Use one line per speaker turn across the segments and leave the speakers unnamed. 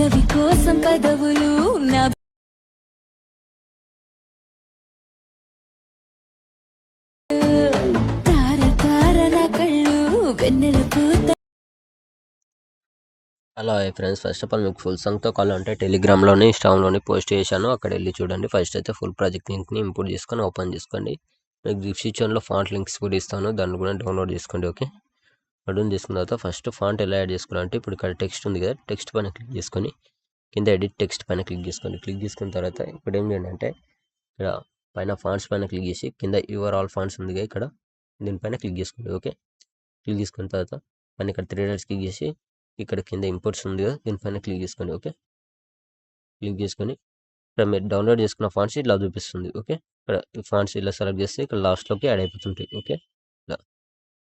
పెదవి కోసం పదవులు నా తార తార నా కళ్ళు వెన్నెల పూత.
Hello friends, first of all మీకు ఫుల్ సాంగ్తో కావాలంటే టెలిగ్రామ్లోని ఇన్స్టాగ్రామ్లోని పోస్ట్ చేశాను, అక్కడ వెళ్ళి చూడండి. ఫస్ట్ అయితే ఫుల్ ప్రాజెక్ట్ లింక్ని ఇంపోర్ట్ చేసుకొని ఓపెన్ చేసుకోండి. మీకు డిస్క్రిప్షన్లో ఫాంట్ లింక్స్ కూడా ఇస్తాను, దాన్ని కూడా డౌన్లోడ్ చేసుకోండి. ఓకే, అడుగుని తీసుకున్న తర్వాత ఫస్ట్ ఫాంట్ ఎలా యాడ్ చేసుకోవాలంటే ఇప్పుడు ఇక్కడ టెక్స్ట్ ఉంది కదా, టెక్స్ట్ పైన క్లిక్ చేసుకొని కింద ఎడిట్ టెక్స్ట్ పైన క్లిక్ చేసుకోండి. క్లిక్ చేసుకున్న తర్వాత ఇప్పుడు ఏం చేయండి అంటే ఇక్కడ పైన ఫాంట్స్ పైన క్లిక్ చేసి కింద యువర్ ఆల్ ఫాంట్స్ ఉంది కదా, ఇక్కడ దీనిపైన క్లిక్ చేసుకోండి. ఓకే, క్లిక్ చేసుకున్న తర్వాత పైన ఇక్కడ 3 డాట్స్ క్లిక్ చేసి ఇక్కడ కింద ఇంపోర్ట్స్ ఉంది కదా, దీనిపైన క్లిక్ చేసుకోండి. ఓకే, క్లిక్ చేసుకొని ఇక్కడ మీరు డౌన్లోడ్ చేసుకున్న ఫాంట్స్ ఇలా చూపిస్తుంది. ఓకే, ఇక్కడ ఈ ఫాంట్స్ ఇలా సెలెక్ట్ చేస్తే ఇక్కడ లాస్ట్లోకి యాడ్ అయిపోతుంటాయి. ఓకే, ఇలా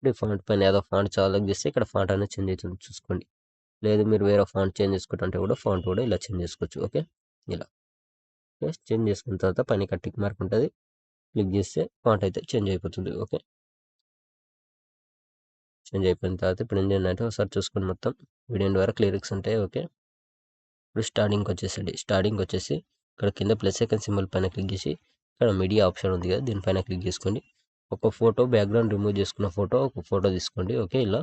ఈ ఫాంట్ పైన ఏదో ఫాంట్ సెలెక్ట్ చేస్తే ఇక్కడ ఫాంట్ అనేది చేంజ్ అవుతుంది, చూసుకోండి. లేదు మీరు వేరే ఫాంట్ చేంజ్ చేసుకుంటే కూడా ఫాంట్ కూడా ఇలా చేంజ్ చేసుకోవచ్చు. ఓకే, ఇలా చేంజ్ చేసుకున్న తర్వాత పైన ఇక్కడ టిక్ మార్క్ ఉంటుంది, క్లిక్ చేస్తే ఫాంట్ అయితే చేంజ్ అయిపోతుంది. ఓకే, చేంజ్ అయిపోయిన తర్వాత ఇప్పుడు ఏం చేయాలంటే ఒకసారి చూసుకొని మొత్తం వీడియో వరకు లిరిక్స్ ఉంటాయి. ఓకే, ఇప్పుడు స్టార్టింగ్కి వచ్చేసండి. స్టార్టింగ్కి వచ్చేసి ఇక్కడ కింద ప్లస్ ఐకాన్ సింబల్ పైన క్లిక్ చేసి ఇక్కడ మీడియా ఆప్షన్ ఉంది కదా, దీనిపైన క్లిక్ చేసుకోండి. ఒక ఫోటో బ్యాక్గ్రౌండ్ రిమూవ్ చేసుకున్న ఒక ఫోటో తీసుకోండి. ఓకే, ఇలా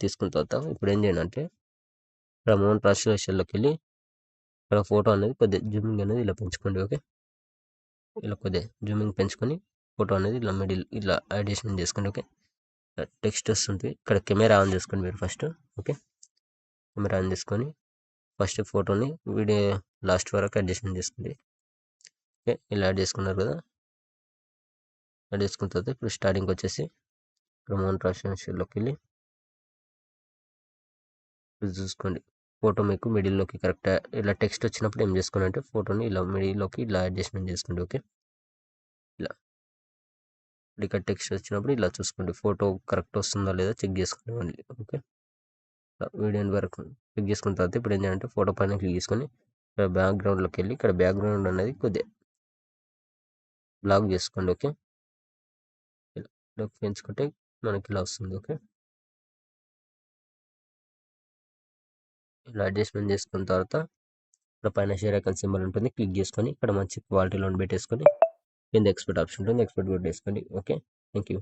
తీసుకున్న తర్వాత ఇప్పుడు ఏం చేయండి అంటే ఇక్కడ మోన్ ట్రాన్స్లేషన్లోకి వెళ్ళి ఇక్కడ ఫోటో అనేది కొద్దిగా జూమింగ్ అనేది ఇలా పెంచుకోండి. ఓకే, ఇలా కొద్దిగా జూమింగ్ పెంచుకొని ఫోటో అనేది ఇలా మిడిల్ ఇలా అడ్జస్ట్మెంట్ చేసుకోండి. ఓకే, టెక్స్ట్ వస్తుంది, ఇక్కడ కెమెరా ఆన్ చేసుకోండి మీరు ఫస్ట్. ఓకే, కెమెరా ఆన్ చేసుకొని ఫస్ట్ ఫోటోని వీడియో లాస్ట్ వరకు అడ్జస్ట్మెంట్ చేసుకోండి. ఓకే, ఇలా యాడ్ చేసుకున్నారు కదా, యాడ్ చేసుకున్న తర్వాత ఇప్పుడు స్టార్టింగ్కి వచ్చేసి ఇక్కడ మోన్ ట్రాన్స్లేషన్లోకి వెళ్ళి చూసుకోండి. ఫోటో మీకు మిడిల్లోకి కరెక్ట్ ఇలా టెక్స్ట్ వచ్చినప్పుడు ఏం చేసుకోండి అంటే ఫోటోని ఇలా మిడిల్లోకి ఇలా అడ్జస్ట్మెంట్ చేసుకోండి. ఓకే, ఇలా ఇక్కడ టెక్స్ట్ వచ్చినప్పుడు ఇలా చూసుకోండి, ఫోటో కరెక్ట్ వస్తుందా లేదా చెక్ చేసుకోండి. ఓకే, వీడియో వరకు క్లిక్ చేసుకున్న తర్వాత ఇప్పుడు ఏం చేయాలంటే ఫోటో పైన క్లిక్ చేసుకొని ఇక్కడ బ్యాక్గ్రౌండ్లోకి వెళ్ళి ఇక్కడ బ్యాక్గ్రౌండ్ అనేది కొద్దిగా బ్లాక్ చేసుకోండి. ఓకే, ఇలా పెంచుకుంటే మనకి ఇలా వస్తుంది. ఓకే, ఇలా అడ్జస్ట్మెంట్ చేసుకున్న తర్వాత ఇక్కడ పైన షేర్ ఐకాన్ సింబల్ ఉంటుంది, క్లిక్ చేసుకొని ఇక్కడ మంచి క్వాలిటీలో పెట్టేసుకొని కింద ఎక్స్పోర్ట్ ఆప్షన్ ఉంటుంది, ఎక్స్పోర్ట్ పెట్టేసుకోండి. Okay, thank you.